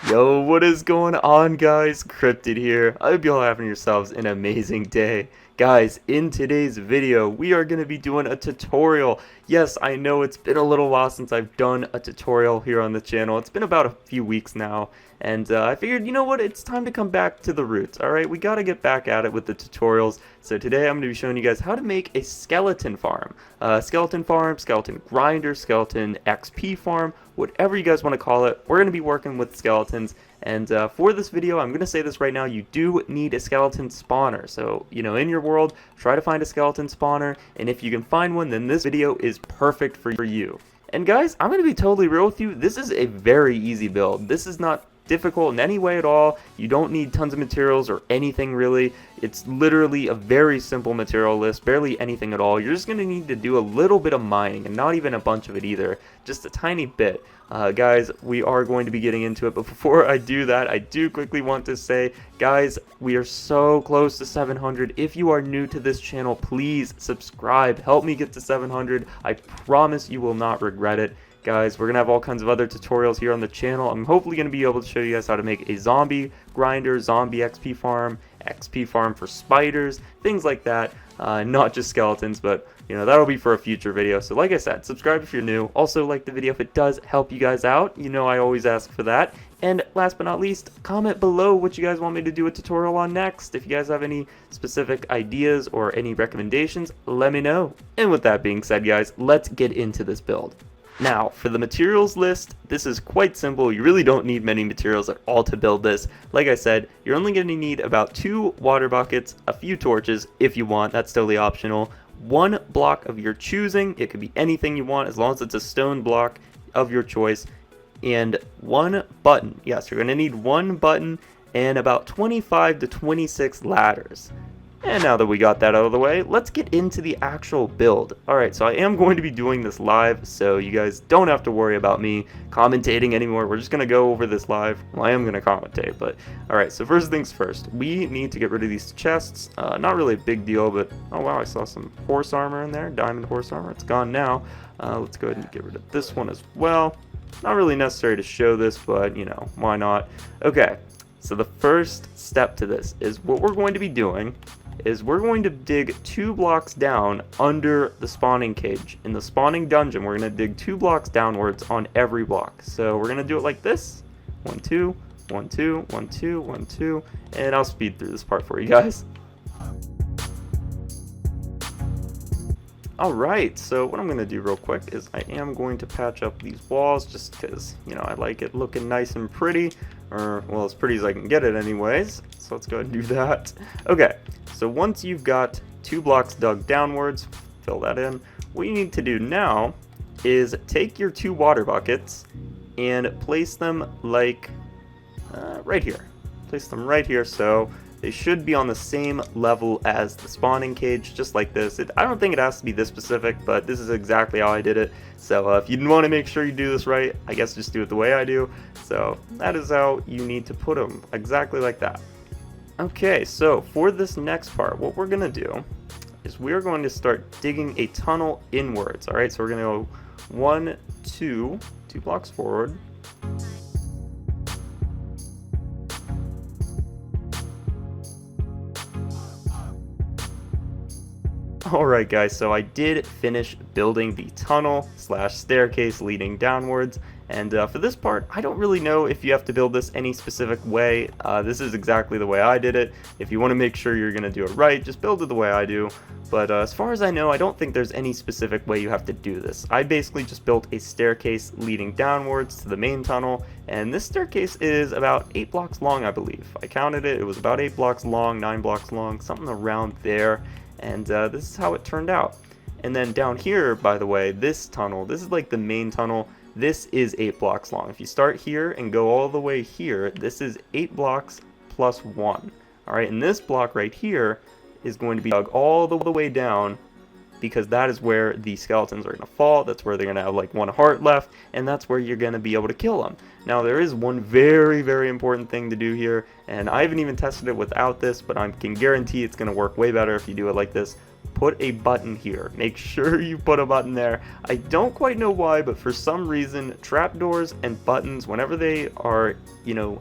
Yo, what is going on, guys? Cryptid here. I hope you all having yourselves an amazing day. Guys, in today's video, we are going to be doing a tutorial. Yes, I know it's been a little while since I've done a tutorial here on the channel. It's been about a few weeks now, and I figured, you know what, it's time to come back to the roots, alright? We gotta get back at it with the tutorials. So today I'm going to be showing you guys how to make a skeleton farm. Skeleton grinder, skeleton XP farm, whatever you guys want to call it. We're going to be working with skeletons, and for this video, I'm going to say this right now, you do need a skeleton spawner. So, you know, in your world, try to find a skeleton spawner, and if you can find one, then this video is perfect for you. And guys, I'm going to be totally real with you, this is a very easy build. This is not difficult in any way at all. You don't need tons of materials or anything really. It's literally a very simple material list, barely anything at all. You're just going to need to do a little bit of mining, and not even a bunch of it either, just a tiny bit. Guys, we are going to be getting into it, but before I do that, I do quickly want to say, guys, we are so close to 700. If you are new to this channel, please subscribe. Help me get to 700. I promise you will not regret it. Guys, we're going to have all kinds of other tutorials here on the channel. I'm hopefully going to be able to show you guys how to make a zombie grinder, zombie XP farm for spiders, things like that. Not just skeletons, but, you know, that'll be for a future video. So like I said, subscribe if you're new. Also, like the video if it does help you guys out. You know I always ask for that. And last but not least, comment below what you guys want me to do a tutorial on next. If you guys have any specific ideas or any recommendations, let me know. And with that being said, guys, let's get into this build. Now, for the materials list, this is quite simple. You really don't need many materials at all to build this. Like I said, you're only going to need about 2 water buckets, a few torches if you want, that's totally optional, 1 block of your choosing, it could be anything you want as long as it's a stone block of your choice, and 1 button. Yes, you're going to need 1 button and about 25 to 26 ladders. And now that we got that out of the way, let's get into the actual build. Alright, so I am going to be doing this live, so you guys don't have to worry about me commentating anymore. We're just going to go over this live. Well, I am going to commentate, but alright, so first things first. We need to get rid of these chests. Not really a big deal, but oh wow, I saw some horse armor in there, diamond horse armor. It's gone now. Let's go ahead and get rid of this one as well. Not really necessary to show this, but you know, why not? Okay, so the first step to this is what we're going to be doing is we're going to dig 2 blocks down under the spawning cage. In the spawning dungeon, we're going to dig 2 blocks downwards on every block. So we're going to do it like this. 1, 2, 1, 2, 1, 2, 1, 2, and I'll speed through this part for you guys. Alright, so what I'm going to do real quick is I am going to patch up these walls just because, you know, I like it looking nice and pretty, or, well, as pretty as I can get it anyways. So let's go ahead and do that. Okay, so once you've got 2 blocks dug downwards, fill that in. What you need to do now is take your 2 water buckets and place them like right here. Place them right here, so they should be on the same level as the spawning cage, just like this. I don't think it has to be this specific, but this is exactly how I did it. So if you want to make sure you do this right, I guess just do it the way I do. So that is how you need to put them, exactly like that. Okay, so for this next part, what we're going to do is we're going to start digging a tunnel inwards. Alright, so we're going to go 1, 2 blocks forward. Alright guys, so I did finish building the tunnel / staircase leading downwards, and for this part, I don't really know if you have to build this any specific way. This is exactly the way I did it. If you want to make sure you're going to do it right, just build it the way I do. But as far as I know, I don't think there's any specific way you have to do this. I basically just built a staircase leading downwards to the main tunnel, and this staircase is about 8 blocks long, I believe. I counted it, it was about 8 blocks long, 9 blocks long, something around there. And this is how it turned out. And then down here, by the way, this tunnel, this is like the main tunnel. This is 8 blocks long. If you start here and go all the way here, this is 8 blocks plus 1. Alright, and this block right here is going to be dug all the way down, because that is where the skeletons are going to fall. That's where they're going to have like 1 heart left, and that's where you're going to be able to kill them. Now there is one very, very important thing to do here, and I haven't even tested it without this, but I can guarantee it's going to work way better if you do it like this. put a button here. Make sure you put a button there. I don't quite know why, but for some reason, trapdoors and buttons, whenever they are,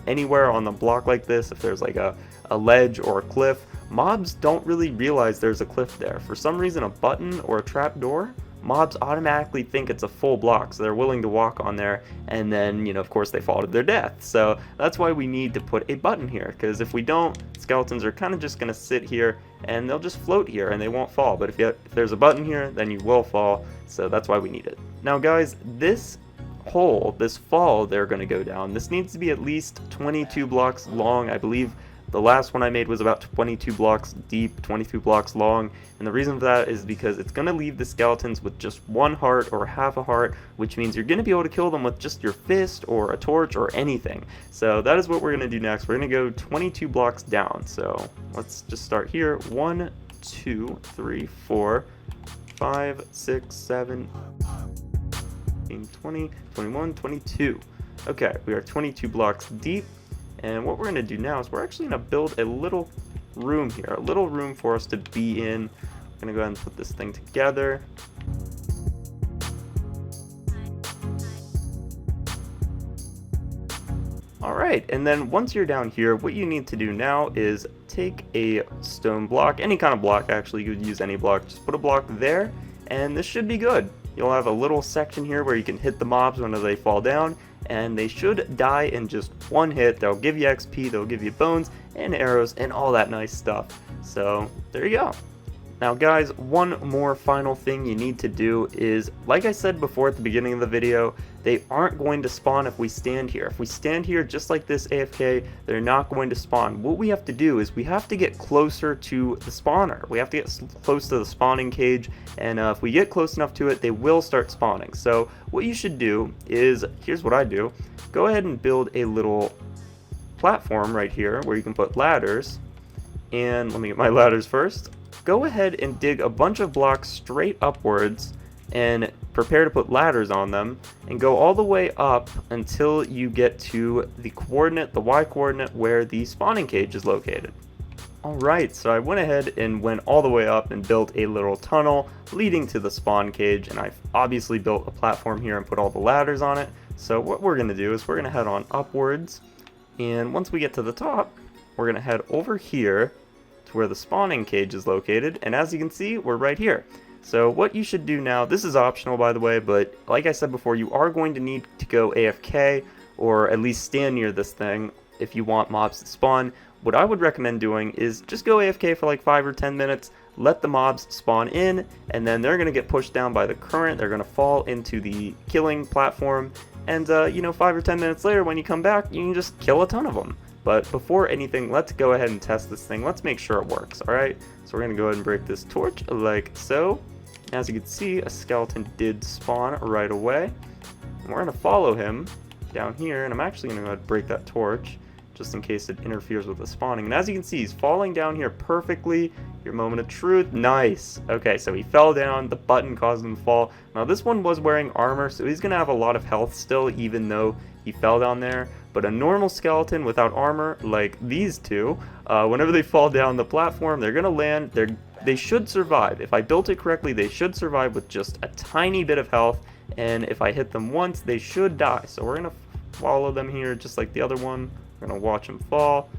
anywhere on the block like this, if there's like a ledge or a cliff, mobs don't really realize there's a cliff there. For some reason, a button or a trapdoor, mobs automatically think it's a full block, so they're willing to walk on there, and then, of course, they fall to their death. So that's why we need to put a button here, because if we don't, skeletons are kind of just going to sit here, and they'll just float here, and they won't fall. But if there's a button here, then you will fall, so that's why we need it. Now, guys, this hole, this fall they're going to go down, this needs to be at least 22 blocks long. I believe the last one I made was about 22 blocks deep, 22 blocks long, and the reason for that is because it's going to leave the skeletons with just one heart or half a heart, which means you're going to be able to kill them with just your fist or a torch or anything. So that is what we're going to do next. We're going to go 22 blocks down. So let's just start here. 1, 2, 3, 4, 5, 6, 7, 18, 20, 21, 22. Okay, we are 22 blocks deep. And what we're going to do now is we're actually going to build a little room here, a little room for us to be in. We're going to go ahead and put this thing together. Alright, and then once you're down here, what you need to do now is take a stone block, any kind of block actually, you could use any block, just put a block there, and this should be good. You'll have a little section here where you can hit the mobs whenever they fall down, and they should die in just one hit. They'll give you XP, they'll give you bones and arrows and all that nice stuff. So there you go. Now guys, one more final thing you need to do is, like I said before at the beginning of the video, they aren't going to spawn if we stand here. If we stand here just like this AFK, they're not going to spawn. What we have to do is we have to get closer to the spawner. We have to get close to the spawning cage, and if we get close enough to it, they will start spawning. So what you should do is, here's what I do. Go ahead and build a little platform right here where you can put ladders. And let me get my ladders first. Go ahead and dig a bunch of blocks straight upwards and prepare to put ladders on them, and go all the way up until you get to the coordinate, the Y coordinate, where the spawning cage is located. Alright, so I went ahead and went all the way up and built a little tunnel leading to the spawn cage, and I've obviously built a platform here and put all the ladders on it. So what we're going to do is we're going to head on upwards, and once we get to the top, we're going to head over here to where the spawning cage is located, and as you can see, we're right here. So what you should do now, this is optional by the way, but like I said before, you are going to need to go AFK, or at least stand near this thing if you want mobs to spawn. What I would recommend doing is just go AFK for like 5 or 10 minutes, let the mobs spawn in, and then they're going to get pushed down by the current, they're going to fall into the killing platform, and 5 or 10 minutes later when you come back, you can just kill a ton of them. But before anything, let's go ahead and test this thing. Let's make sure it works, alright? So we're going to go ahead and break this torch like so. As you can see, a skeleton did spawn right away. And we're going to follow him down here, and I'm actually going to go ahead and break that torch just in case it interferes with the spawning. And as you can see, he's falling down here perfectly. Your moment of truth. Nice. Okay, so he fell down. The button caused him to fall. Now this one was wearing armor, so he's going to have a lot of health still, even though he fell down there. But a normal skeleton without armor, like these two, whenever they fall down the platform, they're going to land. They should survive. If I built it correctly, they should survive with just a tiny bit of health. And if I hit them once, they should die. So we're going to follow them here just like the other one. We're going to watch them fall.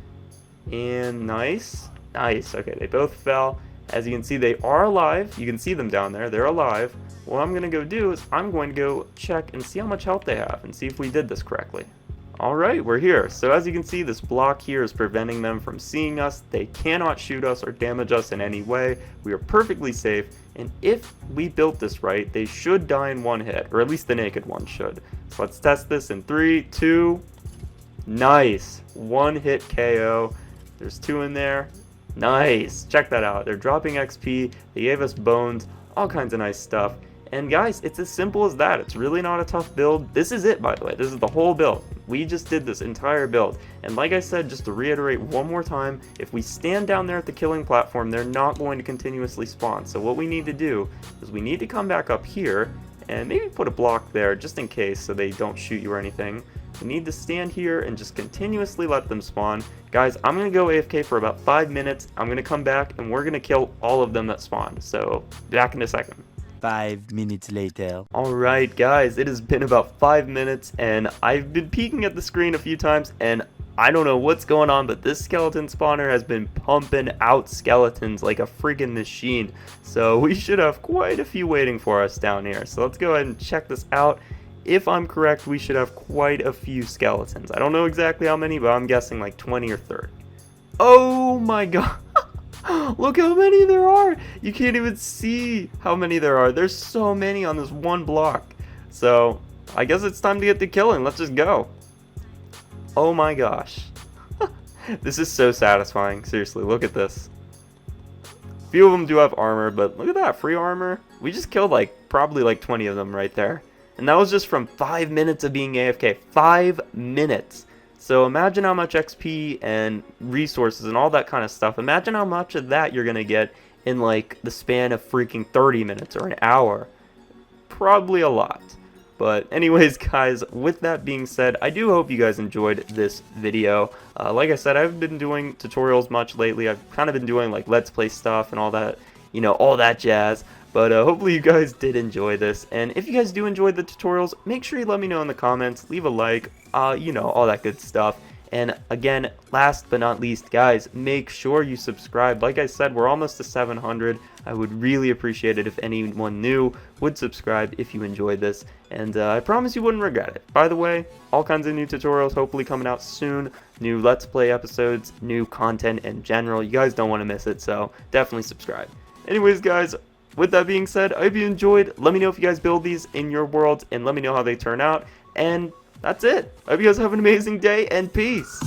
And nice. Nice. Okay, they both fell. As you can see, they are alive. You can see them down there. They're alive. What I'm going to go do is I'm going to go check and see how much health they have and see if we did this correctly. Alright, we're here. So as you can see, this block here is preventing them from seeing us. They cannot shoot us or damage us in any way. We are perfectly safe. And if we built this right, they should die in one hit, or at least the naked one should. So let's test this in 3, 2, nice. One hit KO. There's 2 in there. Nice. Check that out. They're dropping XP. They gave us bones. All kinds of nice stuff. And guys, it's as simple as that. It's really not a tough build. This is it, by the way. This is the whole build. We just did this entire build. And like I said, just to reiterate one more time, if we stand down there at the killing platform, they're not going to continuously spawn. So what we need to do is we need to come back up here and maybe put a block there just in case so they don't shoot you or anything. We need to stand here and just continuously let them spawn. Guys, I'm going to go AFK for about 5 minutes. I'm going to come back and we're going to kill all of them that spawn. So, back in a second. 5 minutes later. Alright guys, it has been about 5 minutes and I've been peeking at the screen a few times and I don't know what's going on, but this skeleton spawner has been pumping out skeletons like a freaking machine. So we should have quite a few waiting for us down here. So let's go ahead and check this out. If I'm correct, we should have quite a few skeletons. I don't know exactly how many, but I'm guessing like 20 or 30. Oh my god. Look how many there are. You can't even see how many there are. There's so many on this one block. So I guess it's time to get to killing. Let's just go. Oh my gosh. This is so satisfying. Seriously, look at this. A few of them do have armor, but look at that, free armor. We just killed probably like 20 of them right there. And that was just from 5 minutes of being AFK. 5 minutes. So imagine how much XP and resources and all that kind of stuff. Imagine how much of that you're going to get in like the span of freaking 30 minutes or an hour. Probably a lot. But anyways guys, with that being said, I do hope you guys enjoyed this video. Like I said, I haven't been doing tutorials much lately. I've kind of been doing like Let's Play stuff and all that, you know, all that jazz. But hopefully you guys did enjoy this, and if you guys do enjoy the tutorials, make sure you let me know in the comments, leave a like, you know, all that good stuff. And again, last but not least, guys, make sure you subscribe. Like I said, we're almost to 700. I would really appreciate it if anyone new would subscribe if you enjoyed this, and I promise you wouldn't regret it. By the way, all kinds of new tutorials hopefully coming out soon, new Let's Play episodes, new content in general. You guys don't want to miss it, so definitely subscribe. Anyways, guys, with that being said, I hope you enjoyed. Let me know if you guys build these in your world, and let me know how they turn out. And that's it. I hope you guys have an amazing day, and peace.